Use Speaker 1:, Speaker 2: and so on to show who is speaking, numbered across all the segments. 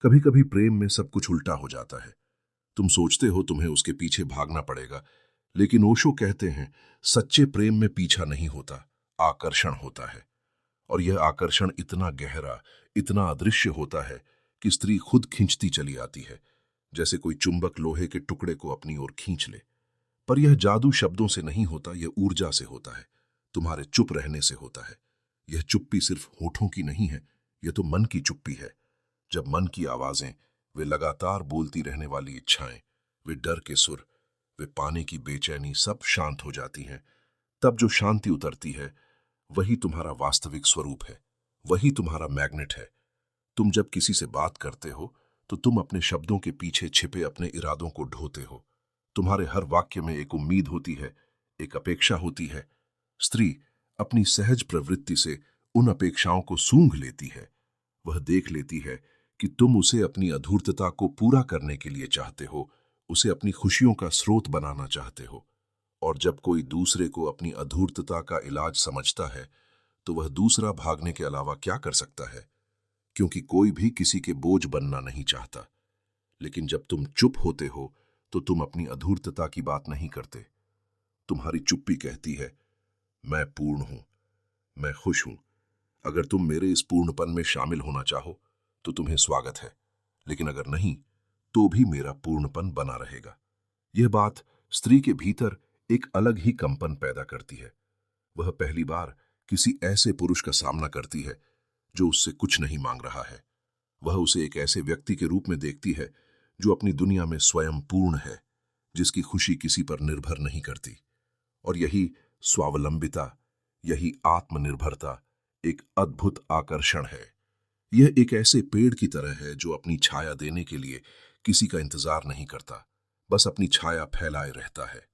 Speaker 1: कभी कभी प्रेम में सब कुछ उल्टा हो जाता है। तुम सोचते हो तुम्हें उसके पीछे भागना पड़ेगा, लेकिन ओशो कहते हैं सच्चे प्रेम में पीछा नहीं होता, आकर्षण होता है। और यह आकर्षण इतना गहरा, इतना अदृश्य होता है कि स्त्री खुद खींचती चली आती है, जैसे कोई चुंबक लोहे के टुकड़े को अपनी ओर खींच ले। पर यह जादू शब्दों से नहीं होता, यह ऊर्जा से होता है, तुम्हारे चुप रहने से होता है। यह चुप्पी सिर्फ होठों की नहीं है, यह तो मन की चुप्पी है। जब मन की आवाजें, वे लगातार बोलती रहने वाली इच्छाएं, वे डर के सुर, वे पाने की बेचैनी सब शांत हो जाती हैं, तब जो शांति उतरती है वही तुम्हारा वास्तविक स्वरूप है, वही तुम्हारा मैग्नेट है। तुम जब किसी से बात करते हो तो तुम अपने शब्दों के पीछे छिपे अपने इरादों को ढोते हो। तुम्हारे हर वाक्य में एक उम्मीद होती है, एक अपेक्षा होती है। स्त्री अपनी सहज प्रवृत्ति से उन अपेक्षाओं को सूंघ लेती है। वह देख लेती है कि तुम उसे अपनी अधूर्तता को पूरा करने के लिए चाहते हो, उसे अपनी खुशियों का स्रोत बनाना चाहते हो। और जब कोई दूसरे को अपनी अधूर्तता का इलाज समझता है, तो वह दूसरा भागने के अलावा क्या कर सकता है? क्योंकि कोई भी किसी के बोझ बनना नहीं चाहता। लेकिन जब तुम चुप होते हो, तो तुम अपनी अधूर्तता की बात नहीं करते। तुम्हारी चुप्पी कहती है, मैं पूर्ण हूं, मैं खुश हूं। अगर तुम मेरे इस पूर्णपन में शामिल होना चाहो, तो तुम्हें स्वागत है। लेकिन अगर नहीं, तो भी मेरा पूर्णपन बना रहेगा। यह बात स्त्री के भीतर एक अलग ही कंपन पैदा करती है। वह पहली बार किसी ऐसे पुरुष का सामना करती है जो उससे कुछ नहीं मांग रहा है। वह उसे एक ऐसे व्यक्ति के रूप में देखती है जो अपनी दुनिया में स्वयं पूर्ण है, जिसकी खुशी किसी पर निर्भर नहीं करती। और यही स्वावलंबिता, यही आत्मनिर्भरता एक अद्भुत आकर्षण है। यह एक ऐसे पेड़ की तरह है जो अपनी छाया देने के लिए किसी का इंतजार नहीं करता, बस अपनी छाया फैलाए रहता है।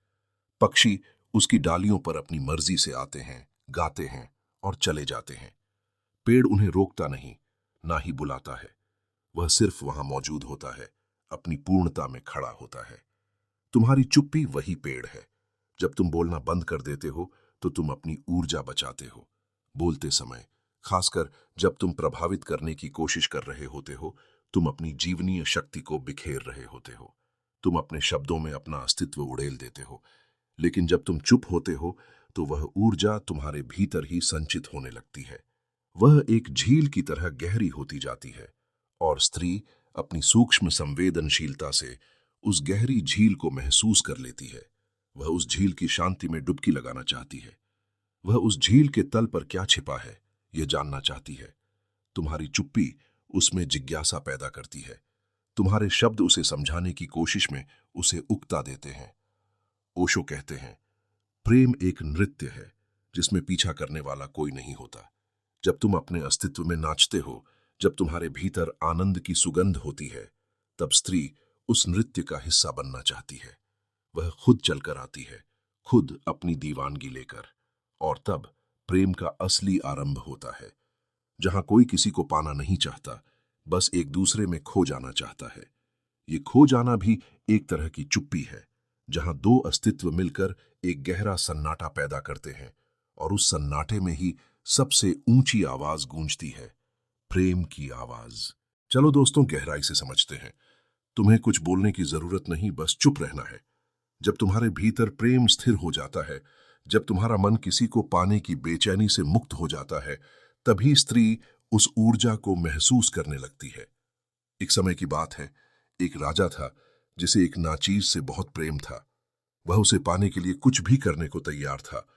Speaker 1: पक्षी उसकी डालियों पर अपनी मर्जी से आते हैं, गाते हैं और चले जाते हैं। पेड़ उन्हें रोकता नहीं, ना ही बुलाता है। वह सिर्फ वहां मौजूद होता है, अपनी पूर्णता में खड़ा होता है। तुम्हारी चुप्पी वही पेड़ है। जब तुम बोलना बंद कर देते हो, तो तुम अपनी ऊर्जा बचाते हो। बोलते समय, खासकर जब तुम प्रभावित करने की कोशिश कर रहे होते हो, तुम अपनी जीवनीय शक्ति को बिखेर रहे होते हो। तुम अपने शब्दों में अपना अस्तित्व उड़ेल देते हो। लेकिन जब तुम चुप होते हो, तो वह ऊर्जा तुम्हारे भीतर ही संचित होने लगती है। वह एक झील की तरह गहरी होती जाती है, और स्त्री अपनी सूक्ष्म संवेदनशीलता से उस गहरी झील को महसूस कर लेती है। वह उस झील की शांति में डुबकी लगाना चाहती है। वह उस झील के तल पर क्या छिपा है, यह जानना चाहती है। तुम्हारी चुप्पी उसमें जिज्ञासा पैदा करती है। तुम्हारे शब्द उसे समझाने की कोशिश में उसे उकता देते हैं। ओशो कहते हैं, प्रेम एक नृत्य है जिसमें पीछा करने वाला कोई नहीं होता। जब तुम अपने अस्तित्व में नाचते हो, जब तुम्हारे भीतर आनंद की सुगंध होती है, तब स्त्री उस नृत्य का हिस्सा बनना चाहती है। वह खुद चलकर आती है, खुद अपनी दीवानगी लेकर। और तब प्रेम का असली आरंभ होता है, जहां कोई किसी को पाना नहीं चाहता, बस एक दूसरे में खो जाना चाहता है। ये खो जाना भी एक तरह की चुप्पी है, जहां दो अस्तित्व मिलकर एक गहरा सन्नाटा पैदा करते हैं, और उस सन्नाटे में ही सबसे ऊंची आवाज गूंजती है, प्रेम की आवाज। चलो दोस्तों, गहराई से समझते हैं। तुम्हें कुछ बोलने की जरूरत नहीं, बस चुप रहना है। जब तुम्हारे भीतर प्रेम स्थिर हो जाता है, जब तुम्हारा मन किसी को पाने की बेचैनी से मुक्त हो जाता है, तभी स्त्री उस ऊर्जा को महसूस करने लगती है। एक समय की बात है, एक राजा था जिसे एक नाचीज से बहुत प्रेम था। वह उसे पाने के लिए कुछ भी करने को तैयार था।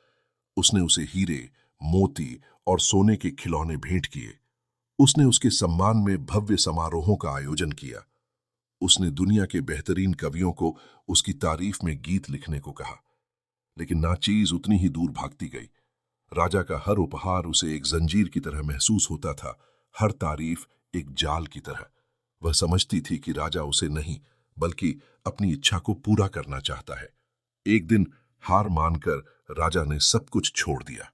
Speaker 1: उसने उसे हीरे, मोती और सोने के खिलौने भेंट किए। उसने उसके सम्मान में भव्य समारोहों का आयोजन किया। उसने दुनिया के बेहतरीन कवियों को उसकी तारीफ में गीत लिखने को कहा। लेकिन नाचीज उतनी ही दूर भागती गई। राजा का हर उपहार उसे एक जंजीर की तरह महसूस होता था, हर तारीफ एक जाल की तरह। वह समझती थी कि राजा उसे नहीं, बल्कि अपनी इच्छा को पूरा करना चाहता है। एक दिन हार मानकर राजा ने सब कुछ छोड़ दिया।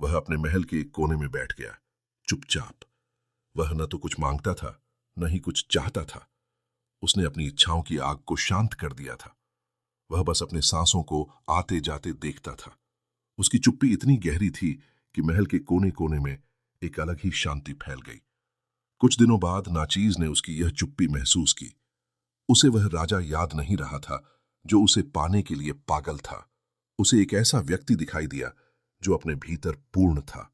Speaker 1: वह अपने महल के एक कोने में बैठ गया, चुपचाप। वह न तो कुछ मांगता था, न ही कुछ चाहता था। उसने अपनी इच्छाओं की आग को शांत कर दिया था। वह बस अपने सांसों को आते जाते देखता था। उसकी चुप्पी इतनी गहरी थी कि महल के कोने कोने में एक अलग ही शांति फैल गई। कुछ दिनों बाद नाचीज ने उसकी यह चुप्पी महसूस की। उसे वह राजा याद नहीं रहा था जो उसे पाने के लिए पागल था। उसे एक ऐसा व्यक्ति दिखाई दिया जो अपने भीतर पूर्ण था।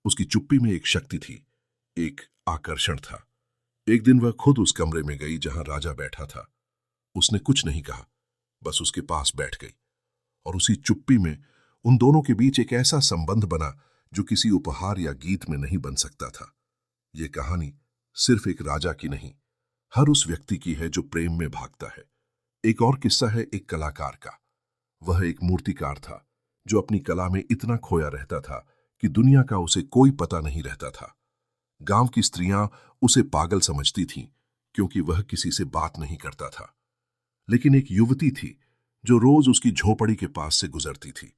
Speaker 1: उसकी चुप्पी में एक शक्ति थी, एक आकर्षण था। एक दिन वह खुद उस कमरे में गई जहां राजा बैठा था। उसने कुछ नहीं कहा, बस उसके पास बैठ गई। और उसी चुप्पी में उन दोनों के बीच एक ऐसा संबंध बना जो किसी उपहार या गीत में नहीं बन सकता था। यह कहानी सिर्फ एक राजा की नहीं, हर उस व्यक्ति की है जो प्रेम में भागता है। एक और किस्सा है एक कलाकार का। वह एक मूर्तिकार था जो अपनी कला में इतना खोया रहता था कि दुनिया का उसे कोई पता नहीं रहता था। गांव की स्त्रियां उसे पागल समझती थीं क्योंकि वह किसी से बात नहीं करता था। लेकिन एक युवती थी जो रोज उसकी झोपड़ी के पास से गुजरती थी।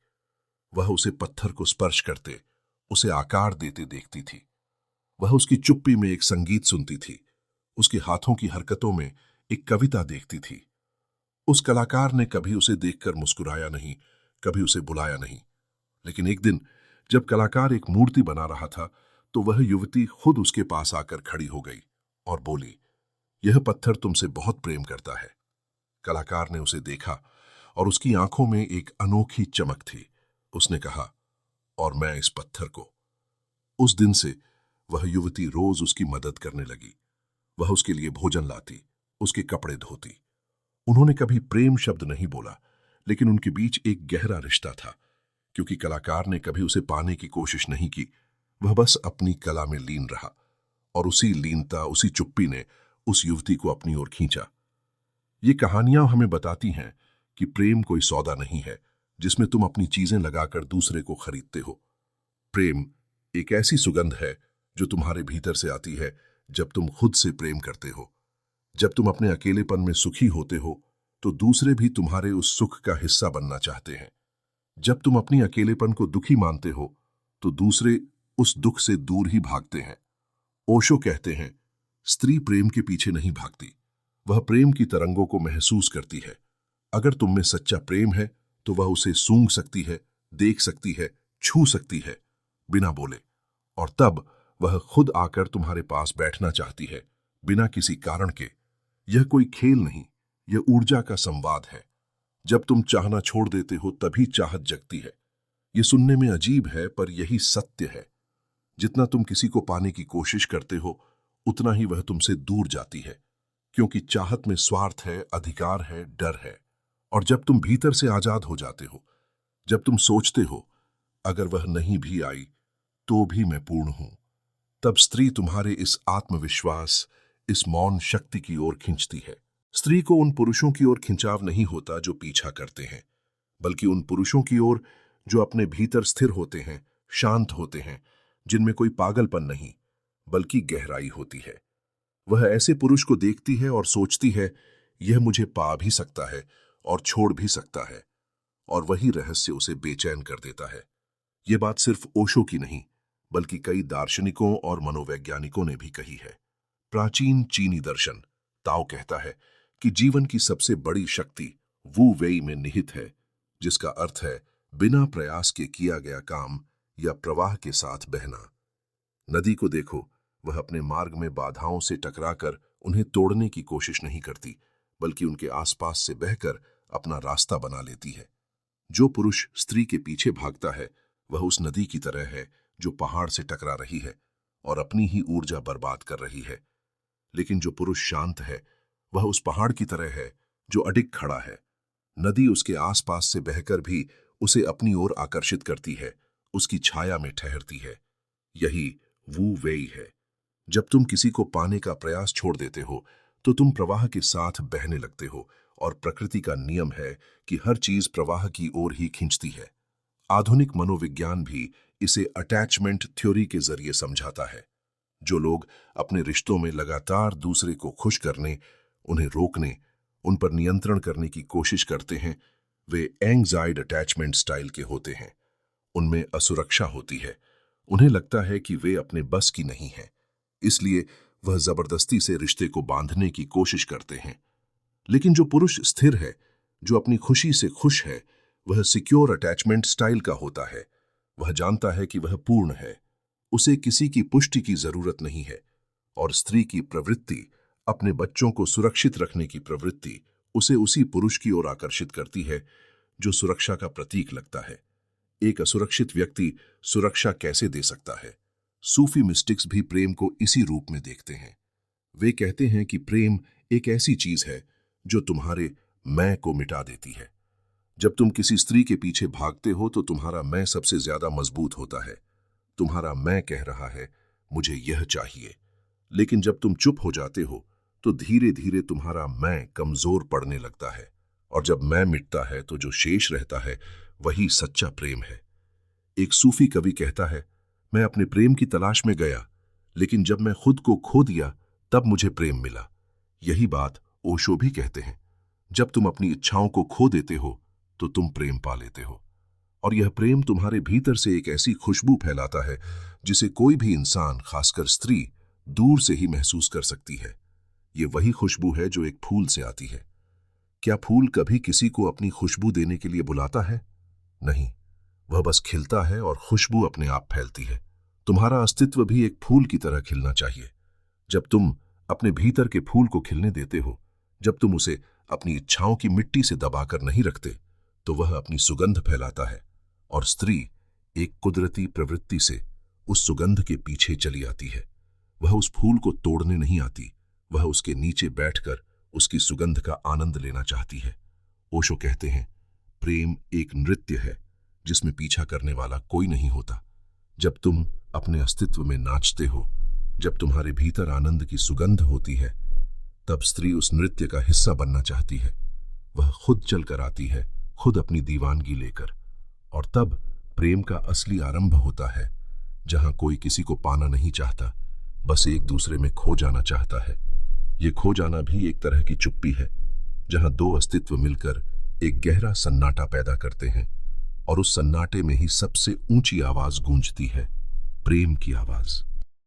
Speaker 1: वह उसे पत्थर को स्पर्श करते, उसे आकार देते देखती थी। वह उसकी चुप्पी में एक संगीत सुनती थी, उसके हाथों की हरकतों में एक कविता देखती थी। उस कलाकार ने कभी उसे देखकर मुस्कुराया नहीं, कभी उसे बुलाया नहीं। लेकिन एक दिन जब कलाकार एक मूर्ति बना रहा था तो वह युवती खुद उसके पास आकर खड़ी हो गई और बोली, यह पत्थर तुमसे बहुत प्रेम करता है। कलाकार ने उसे देखा और उसकी आंखों में एक अनोखी चमक थी। उसने कहा, और मैं इस पत्थर को। उस दिन से वह युवती रोज उसकी मदद करने लगी। वह उसके लिए भोजन लाती, उसके कपड़े धोती। उन्होंने कभी प्रेम शब्द नहीं बोला, लेकिन उनके बीच एक गहरा रिश्ता था। क्योंकि कलाकार ने कभी उसे पाने की कोशिश नहीं की, वह बस अपनी कला में लीन रहा। और उसी लीनता, उसी चुप्पी ने उस युवती को अपनी ओर खींचा। ये कहानियां हमें बताती हैं कि प्रेम कोई सौदा नहीं है जिसमें तुम अपनी चीजें लगाकर दूसरे को खरीदते हो। प्रेम एक ऐसी सुगंध है जो तुम्हारे भीतर से आती है जब तुम खुद से प्रेम करते हो। जब तुम अपने अकेलेपन में सुखी होते हो तो दूसरे भी तुम्हारे उस सुख का हिस्सा बनना चाहते हैं। जब तुम अपनी अकेलेपन को दुखी मानते हो तो दूसरे उस दुख से दूर ही भागते हैं। ओशो कहते हैं, स्त्री प्रेम के पीछे नहीं भागती, वह प्रेम की तरंगों को महसूस करती है। अगर तुम में सच्चा प्रेम है तो वह उसे सूंघ सकती है, देख सकती है, छू सकती है, बिना बोले। और तब वह खुद आकर तुम्हारे पास बैठना चाहती है, बिना किसी कारण के। यह कोई खेल नहीं, यह ऊर्जा का संवाद है। जब तुम चाहना छोड़ देते हो तभी चाहत जगती है। यह सुनने में अजीब है पर यही सत्य है। जितना तुम किसी को पाने की कोशिश करते हो उतना ही वह तुमसे दूर जाती है। क्योंकि चाहत में स्वार्थ है, अधिकार है, डर है। और जब तुम भीतर से आजाद हो जाते हो, जब तुम सोचते हो अगर वह नहीं भी आई तो भी मैं पूर्ण हूं, तब स्त्री तुम्हारे इस आत्मविश्वास, इस मौन शक्ति की ओर खींचती है। स्त्री को उन पुरुषों की ओर खिंचाव नहीं होता जो पीछा करते हैं, बल्कि उन पुरुषों की ओर जो अपने भीतर स्थिर होते हैं, शांत होते हैं, जिनमें कोई पागलपन नहीं बल्कि गहराई होती है। वह ऐसे पुरुष को देखती है और सोचती है, यह मुझे पा भी सकता है और छोड़ भी सकता है। और वही रहस्य उसे बेचैन कर देता है। यह बात सिर्फ ओशो की नहीं बल्कि कई दार्शनिकों और मनोवैज्ञानिकों ने भी कही है। प्राचीन चीनी दर्शन ताओ कहता है कि जीवन की सबसे बड़ी शक्ति वू वेई में निहित है, जिसका अर्थ है बिना प्रयास के किया गया काम या प्रवाह के साथ बहना। नदी को देखो, वह अपने मार्ग में बाधाओं से टकराकर उन्हें तोड़ने की कोशिश नहीं करती, बल्कि उनके आसपास से बहकर अपना रास्ता बना लेती है। जो पुरुष स्त्री के पीछे भागता है वह उस नदी की तरह है जो पहाड़ से टकरा रही है और अपनी ही ऊर्जा बर्बाद कर रही है। लेकिन जो पुरुष शांत है वह उस पहाड़ की तरह है जो अडिग खड़ा है। नदी उसके आसपास से बहकर भी उसे अपनी ओर आकर्षित करती है, उसकी छाया में ठहरती है। यही वू वेई है। जब तुम किसी को पाने का प्रयास छोड़ देते हो तो तुम प्रवाह के साथ बहने लगते हो, और प्रकृति का नियम है कि हर चीज प्रवाह की ओर ही खींचती है। आधुनिक मनोविज्ञान भी इसे अटैचमेंट थ्योरी के जरिए समझाता है। जो लोग अपने रिश्तों में लगातार दूसरे को खुश करने, उन्हें रोकने, उन पर नियंत्रण करने की कोशिश करते हैं, वे एंग्जाइड अटैचमेंट स्टाइल के होते हैं। उनमें असुरक्षा होती है, उन्हें लगता है कि वे अपने बस की नहीं हैं, इसलिए वह जबरदस्ती से रिश्ते को बांधने की कोशिश करते हैं। लेकिन जो पुरुष स्थिर है, जो अपनी खुशी से खुश है, वह सिक्योर अटैचमेंट स्टाइल का होता है। वह जानता है कि वह पूर्ण है, उसे किसी की पुष्टि की जरूरत नहीं है, और स्त्री की प्रवृत्ति, अपने बच्चों को सुरक्षित रखने की प्रवृत्ति, उसे उसी पुरुष की ओर आकर्षित करती है जो सुरक्षा का प्रतीक लगता है। एक असुरक्षित व्यक्ति सुरक्षा कैसे दे सकता है? सूफी मिस्टिक्स भी प्रेम को इसी रूप में देखते हैं। वे कहते हैं कि प्रेम एक ऐसी चीज है जो तुम्हारे मैं को मिटा देती है। जब तुम किसी स्त्री के पीछे भागते हो तो तुम्हारा मैं सबसे ज्यादा मजबूत होता है। तुम्हारा मैं कह रहा है मुझे यह चाहिए। लेकिन जब तुम चुप हो जाते हो तो धीरे धीरे तुम्हारा मैं कमजोर पड़ने लगता है, और जब मैं मिटता है तो जो शेष रहता है वही सच्चा प्रेम है। एक सूफी कवि कहता है, मैं अपने प्रेम की तलाश में गया, लेकिन जब मैं खुद को खो दिया तब मुझे प्रेम मिला। यही बात ओशो भी कहते हैं, जब तुम अपनी इच्छाओं को खो देते हो तो तुम प्रेम पा लेते हो। और यह प्रेम तुम्हारे भीतर से एक ऐसी खुशबू फैलाता है जिसे कोई भी इंसान, खासकर स्त्री, दूर से ही महसूस कर सकती है। ये वही खुशबू है जो एक फूल से आती है। क्या फूल कभी किसी को अपनी खुशबू देने के लिए बुलाता है? नहीं, वह बस खिलता है और खुशबू अपने आप फैलती है। तुम्हारा अस्तित्व भी एक फूल की तरह खिलना चाहिए। जब तुम अपने भीतर के फूल को खिलने देते हो, जब तुम उसे अपनी इच्छाओं की मिट्टी से दबाकर नहीं रखते, तो वह अपनी सुगंध फैलाता है, और स्त्री एक कुदरती प्रवृत्ति से उस सुगंध के पीछे चली आती है। वह उस फूल को तोड़ने नहीं आती, वह उसके नीचे बैठकर उसकी सुगंध का आनंद लेना चाहती है। ओशो कहते हैं, प्रेम एक नृत्य है जिसमें पीछा करने वाला कोई नहीं होता। जब तुम अपने अस्तित्व में नाचते हो, जब तुम्हारे भीतर आनंद की सुगंध होती है, तब स्त्री उस नृत्य का हिस्सा बनना चाहती है। वह खुद चलकर आती है, खुद अपनी दीवानगी लेकर, और तब प्रेम का असली आरंभ होता है, जहां कोई किसी को पाना नहीं चाहता, बस एक दूसरे में खो जाना चाहता है। ये खो जाना भी एक तरह की चुप्पी है, जहां दो अस्तित्व मिलकर एक गहरा सन्नाटा पैदा करते हैं, और उस सन्नाटे में ही सबसे ऊंची आवाज गूंजती है, प्रेम की आवाज।